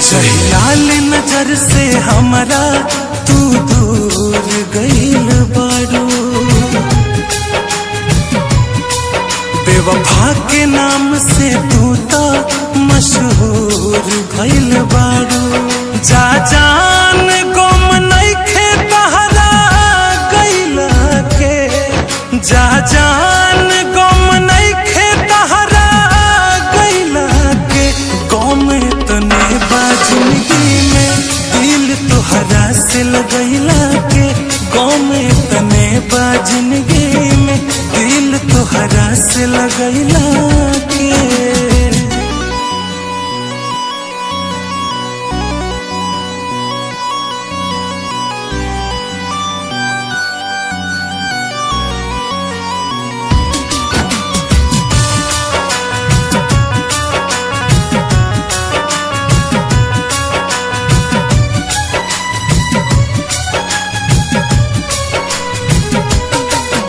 जहियाल नजर से हमारा तू दूर गईल बारू, बेवफा के नाम से तू तो मशहूर भइल बारू। जा जान गम नइखे तहरा गइला के, जा जान गम नइखे तहरा गइला के। गम तने बा जिंदगी में दिल तोहरा से लगैला के, गम तने बा जिंदगी में दिल तोहरा से लगैला के।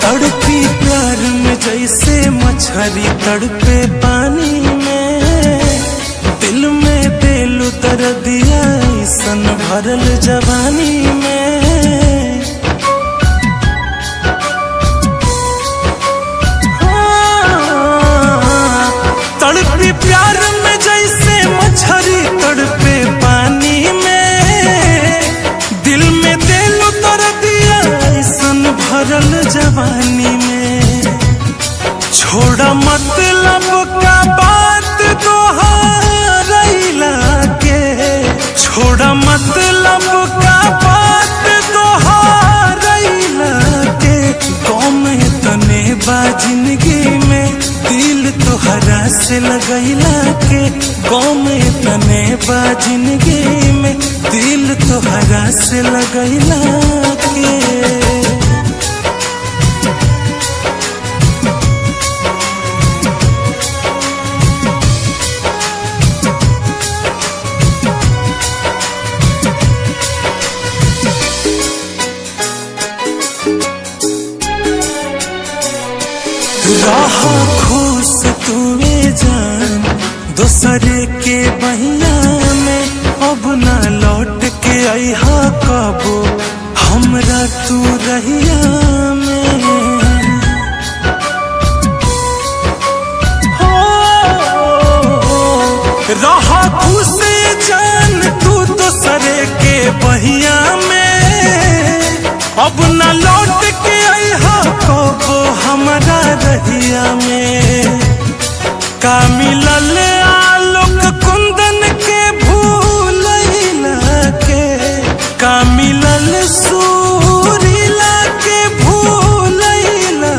तड़पी प्यार में जैसे मछली तड़पे पानी में, दिल में दिल उतर दिया सन भरल जवानी में। तड़पी प्यार में जैसे मछली तड़पे पानी में, दिल में दिल उतर दिया सन भरल जवानी में। छोड़ा मतलब का बात दोहराइला के, छोड़ा मतलब का बात दोहराइला के। गम तने बा जिंदगी में दिल तोहरा से लगैला के, गम तने बा जिंदगी में दिल तोहरा से लगैला के। रहा खुश तुए जान दूसरे के बहिया में, अब ना लौट के अइहा कबो हमरा तू रहिया में। रहा खुश जान तू दूसरे के बहिया में, अब ना लौट के अइहा कबो हमरा रहिया में। का मिलल आलोक कुंदन के भूलैला के, का मिलल सूरीला के भूलैला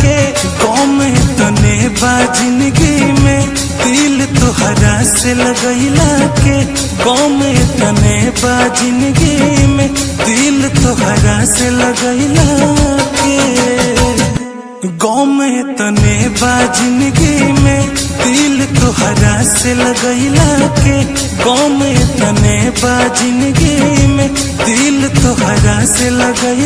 के। गम तने बा जिंदगी में दिल तोहरा से लगैला के, गम तने बा जिंदगी में दिल तोहरा से लगैला के। गम तने बा जिंदगी में दिल तोहरा से लगैला के, गम तने बा जिंदगी में दिल तोहरा से लगैला।